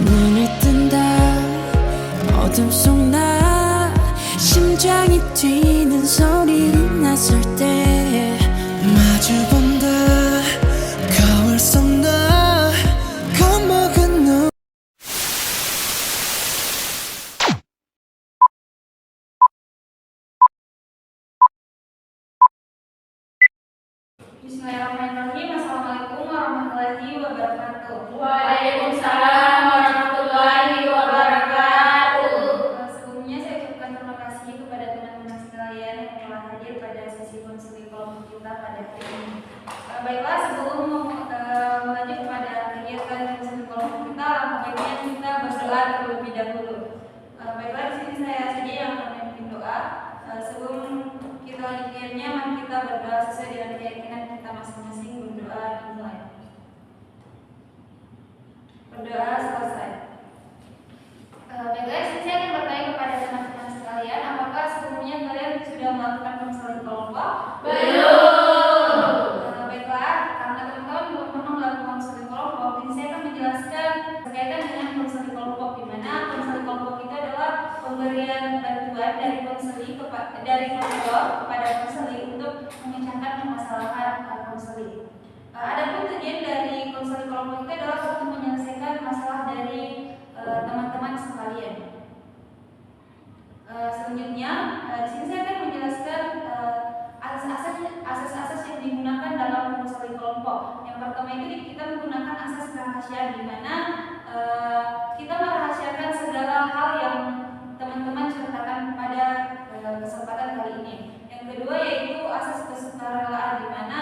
눈을 뜬다 어둠 속 나 심장이 뛰는 소리 났을 때 마주본다 거울 속 나 겁먹은 눈 Bismillahirrahmanirrahim. Assalamualaikum warahmatullahi wabarakatuh. Waalaikumsalam warahmatullahi wabarakatuh. Sebelumnya saya ucapkan terima kasih kepada teman-teman sekalian yang telah hadir pada sesi konseling kelompok kita pada hari ini. Baiklah, sebelum melanjut kepada kegiatan konseling kelompok kita, alangkah baiknya kita berdoa terlebih dahulu. Baiklah, di sini saya saja yang akan memimpin doa. Sebelum kita lanjut kegiatannya, mari kita berdoa sesuai dengan keyakinan kita masing-masing. Berdoa dimulai. Berdoa selesai. Baiklah, saya akan bertanya kepada teman-teman sekalian, apakah sebelumnya kalian sudah melakukan konseling kelompok? Belum. Baiklah, karena teman-teman belum pernah melakukan konseling kelompok, ini saya akan menjelaskan berkaitan dengan konseling kelompok, di mana konseling kelompok itu adalah pemberian bantuan dari konselor kepada konseli untuk memecahkan permasalahan konseli. Adapun tujuan dari konseling kelompok itu adalah untuk menyelesaikan masalah dari teman-teman sekalian. Selanjutnya, di sini saya akan menjelaskan asas-asas yang digunakan dalam konseling kelompok. Yang pertama itu kita menggunakan asas kerahasiaan, di mana kita merahasiakan segala hal yang teman-teman ceritakan pada kesempatan kali ini. Yang kedua yaitu asas kesukarelaan, di mana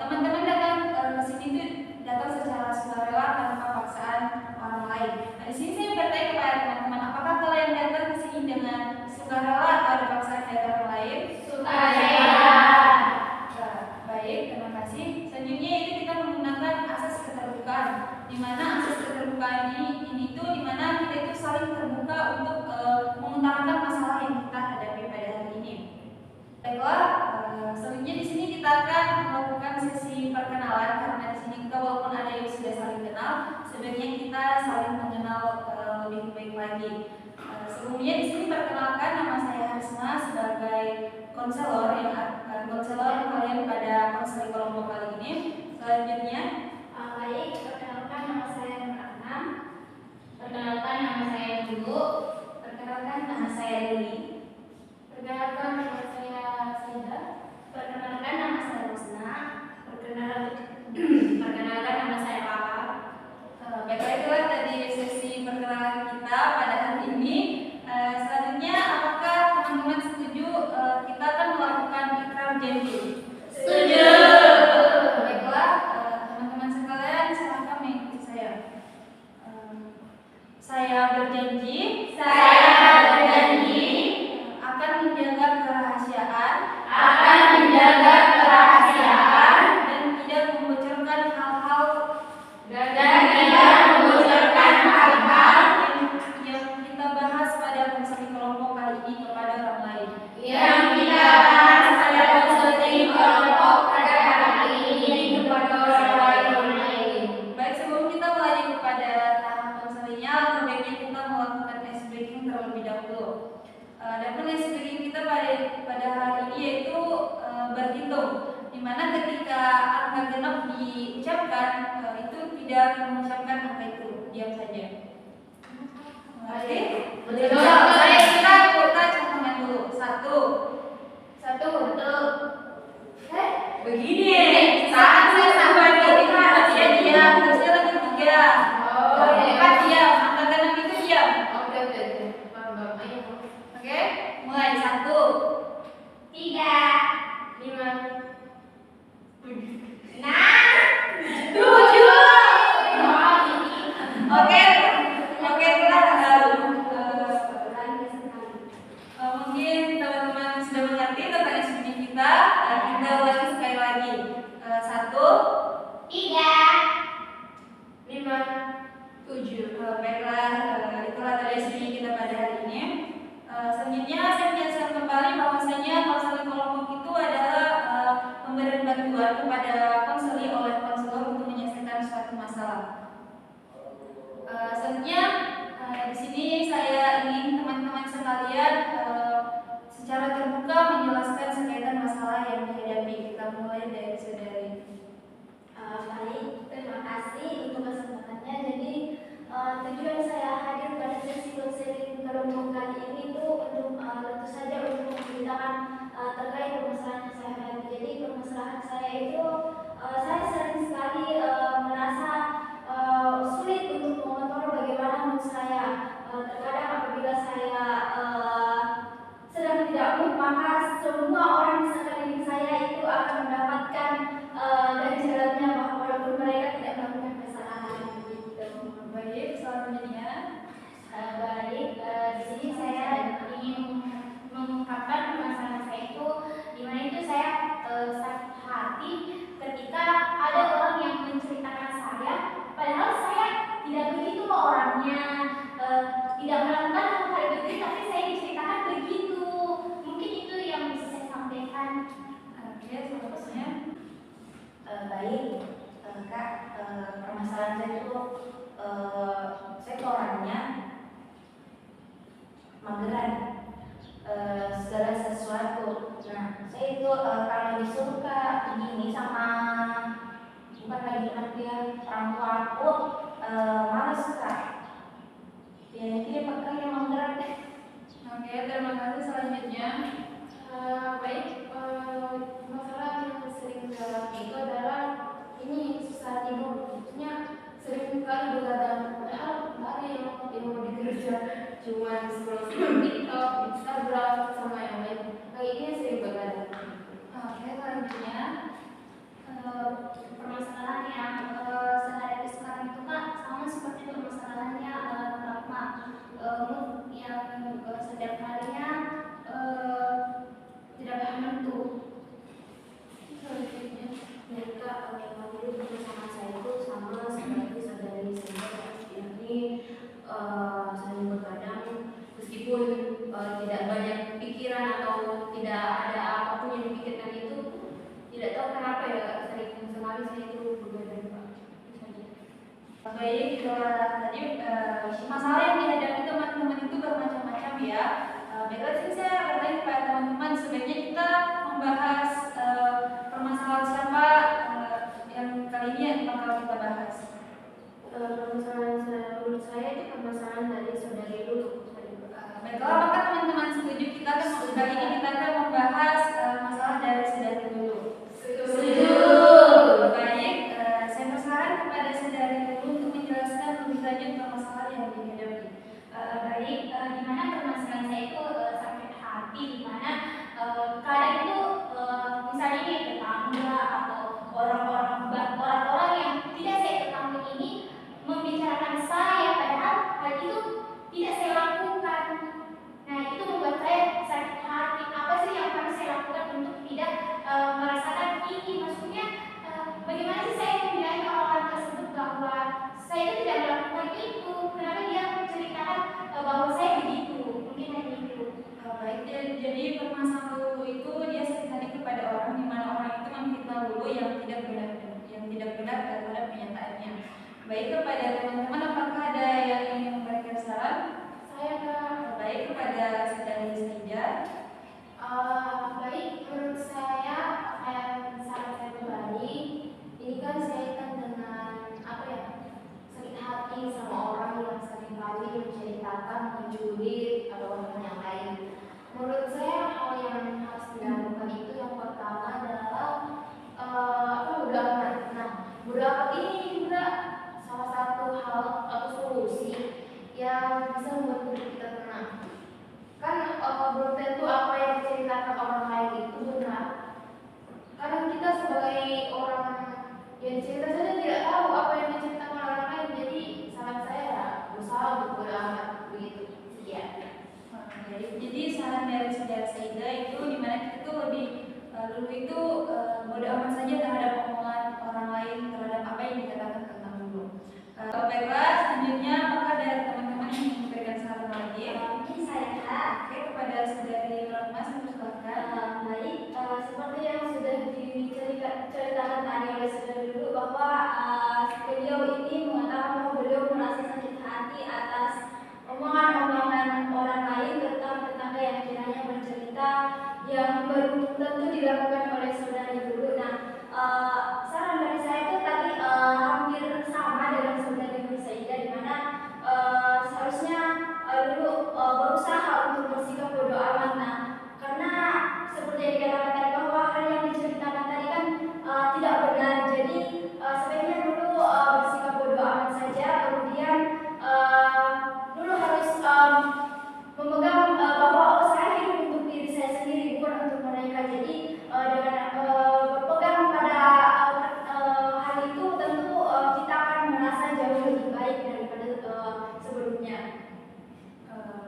teman-teman datang ke sini itu datang secara sukarela tanpa paksaan orang lain. Nah, di sini saya bertanya kepada teman-teman, apakah kalian datang ke sini dengan sukarela atau ada paksaan dari orang lain? Sukarela. Baik, terima kasih. Selanjutnya itu kita menggunakan asas keterbukaan, di mana asas keterbukaan ini tuh di mana kita itu saling terbuka untuk mengutarakan masalah yang kita hadapi pada hari ini. Baiklah, selanjutnya di sini kita akan melakukan sesi perkenalan, karena di sini kita walaupun ada yang sudah saling kenal, sebenarnya kita saling mengenal lebih baik lagi. Sebelumnya di sini perkenalkan, nama saya Harisma sebagai konselor kalian pada konseling kelompok kali ini. Selanjutnya, Baik, perkenalkan nama saya Nurana. Perkenalkan nama saya Dulu. Perkenalkan nama saya Lili. Perkenalkan nama saya Seda. Perkenalkan nama saya Rusna. Perkenalkan nama saya Papa. baiklah, itulah tadi sesi perkenalan kita pada hari ini. Selanjutnya, apakah teman-teman setuju kita akan melakukan ikrar janji? Setuju. Baiklah, teman-teman sekalian, silakan mengikuti saya. Saya berjanji akan menjaga kerahasiaan dan tidak membocorkan hal-hal yang kita bahas pada konseling kelompok kali ini kepada orang lain. Baik, sebelum kita mulai kepada tahap konselingnya, sebaiknya kita melakukan ice breaking terlebih dahulu. Dan ice breaking kita pada hari ini yaitu berhitung, di mana ketika angka genap diucapkan itu tidak mengucapkan angka itu, diam saja. Oke? Baik, kita contohnya dulu. Satu. Begini. Saat saya sampai dia diam, terusnya lagi tiga. Empat diam, angka genap itu diam. Oke? Mulai. 1, 3, 5, 6, 7. Oke, kita mungkin teman-teman sudah mengerti tentang SPG kita. Kita ulangi sekali lagi. 1, 3, 5, 7. Baiklah, itulah tadi SPG kita pada hari ini. Selanjutnya saya menjelaskan kembali bahwasanya konseling kelompok itu adalah pemberian bantuan kepada konseli oleh konselor untuk menyelesaikan suatu masalah. Selanjutnya masalah yang dihadapi. Kita mulai dari saudari. Baik, terima kasih untuk kesempatannya. Jadi tujuan saya hadir pada sesi konseling kelompok kali ini itu untuk tentu saja untuk menceritakan terkait permasalahan yang saya hadapi. Jadi permasalahan saya itu saya sering sekali merasa sulit untuk mengontrol bagaimana mood saya. Terkadang apabila saya sedang tidak mood, maka semua orang di sekeliling saya itu akan mendapatkan dari jalannya walaupun mereka tidak melakukan kesalahan begitu. Baik, selanjutnya. Baik, di sini saya ingin mengungkapkan permasalahan saya itu di mana itu saya sakit hati ketika ada orang yang menceritakan saya, padahal saya tidak begitu orangnya, tidak melakukan hal begitu, tapi saya diceritakan begitu. Mungkin itu yang bisa saya sampaikan. Oke, selanjutnya. Baik, Kak, permasalahan saya itu saya tuh orangnya mageran, segala sesuatu. Nah, saya itu kalau disuruh Kak begini sama bukan lagi anak dia orang tua aku, males Kak. Ya ini pekerjaan yang mageran deh. Oke, terima kasih. Selanjutnya. Baik, masalah yang sering saya alami itu adalah ini susah tidur, maksudnya sering sekali begadang, padahal nggak ada yang mau dikerja, cuma scroll TikTok, Instagram, sama yang lain. Kayak ini sering begadang. Oke, selanjutnya. Permasalahan yang saya hadapi sekarang itu Kak sama seperti permasalahannya Rahma, yang setiap harinya tidak paham menentu. Selanjutnya. Mereka mengambil bersama saya itu sama seperti saudari saya, yakni saling begadang meskipun tidak banyak pikiran atau tidak ada apapun yang dipikirkan itu, tidak tahu kenapa ya sering sekali saya itu begadang Pak. Baik, tadi masalah yang dihadapi teman-teman itu bermacam-macam ya. Baiklah, sini saya bertanya kepada teman-teman, sebaiknya kita membahas permasalahan siapa yang kali ini bakal kita bahas. Permasalahan menurut saya itu permasalahan dari saudari dulu. Baiklah, apakah teman-teman setuju kita kali ini kita akan membahas masalah dari saudari dulu? Setuju. Baik, saya persilakan kepada saudari dulu untuk menjelaskan lebih lanjut permasalahan yang dihadapi. Baik, di mana permasalahan saya itu sakit hati, di mana kadang itu misalnya ini tetangga atau orang-orang yang tidak saya ketahui ini membicarakan saya, padahal hal itu tidak saya lakukan. Nah, itu membuat saya sakit hati. Apa sih yang harus saya lakukan untuk tidak merasakan ini? Maksudnya bagaimana sih saya membiayai orang-orang tersebut bahwa saya itu tidak melakukan itu? Kenapa dia menceritakan bahwa saya begitu? Mungkin hanya itu. Baik, jadi permasalahan dulu itu dia sakit hati kepada orang di mana orang itu memfitnah dulu yang tidak benar terhadap kenyataannya. Baik, kepada teman-teman apakah ada yang ingin memberikan saran? Saya Baik, kepada saudari Saija. baik, menurut saya saran saya pribadi ini kan kaitan dengan apa ya, sakit hati sama orang yang sering kali menceritakan mencuri atau orang yang lain. Menurut saya hal yang harus dilakukan itu yang pertama adalah mudah. Nah, mudah ini juga salah satu hal atau solusi yang bisa membuat hidup kita tenang. Kan belum tentu apa yang diceritakan orang lain itu benar. Kadang kita sebagai orang yang cerita saja tidak tahu apa yang diceritakan orang lain. Jadi saran saya berusaha untuk beramal begitu. Sekian. Jadi saran dari saudara yang belum tentu dilakukan oleh saudari dulu. Nah, saran dari saya itu tadi hampir sama dengan saudari Nur Saidah, di mana seharusnya dulu berusaha untuk bersikap bodo amat. Nah, karena seperti yang dikatakan tadi bahwa hal yang diceritakan tadi kan tidak benar, jadi sebaiknya dulu bersikap bodo amat saja. Kemudian dulu harus memegang bahwa saya hidup untuk diri saya sendiri, bukan untuk mereka. Jadi dengan berpegang pada hal itu, tentu kita akan merasa jauh lebih baik daripada sebelumnya.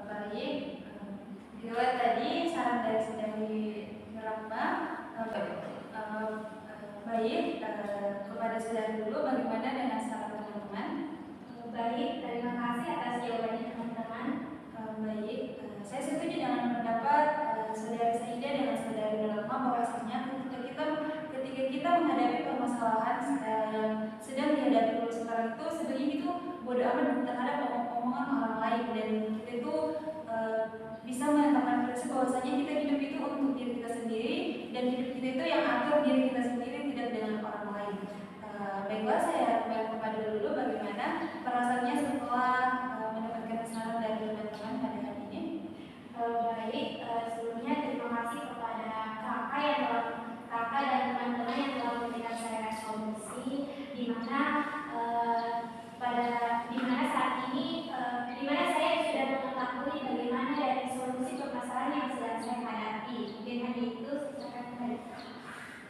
Baik, dilihat tadi saran dari Rahma. Baik, kepada saudara dulu, bagaimana dengan saran teman-teman? Baik, terima kasih atas jawabannya teman-teman. Baik, saya setuju dengan pendapat saudari Saidah dengan saudari Rahma bahwasanya ketika kita menghadapi permasalahan yang sedang dihadapi oleh sekarang itu, sebenarnya itu bodo amat terhadap omongan orang lain, dan kita itu bisa menetapkan prinsip bahwasanya kita hidup itu untuk diri kita sendiri, dan hidup kita itu yang atur diri kita sendiri, tidak dengan orang lain. Baiklah, saya kembali kepada dulu bagaimana perasaannya setelah mendapatkan saran dari teman-teman pada hari ini. Baik, sebelumnya terima kasih kepada kakak dan teman-teman yang telah memberikan saya resolusi, di mana saat ini di mana saya sudah mengetahui bagaimana dari solusi permasalahan yang sedang saya hadapi. Mungkin hanya itu, silakan kembali.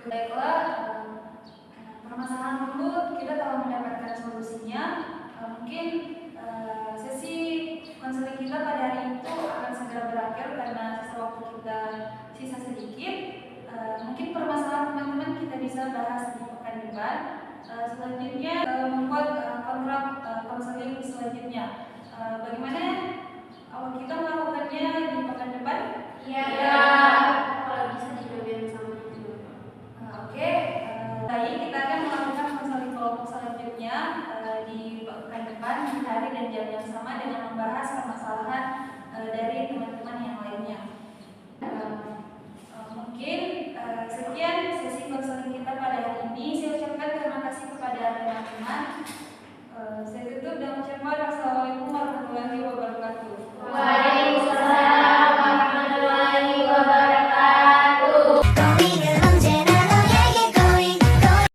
Baiklah, permasalahan dulu kita telah mendapatkan solusinya. Mungkin sesi konseling kita pada hari itu akan segera berakhir karena sisa waktu kita sisa sedikit. Mungkin permasalahan teman-teman kita bisa bahas di pekan depan. Selanjutnya membuat kontrak konseling selanjutnya. Bagaimana kita melakukannya di pekan depan? Ya.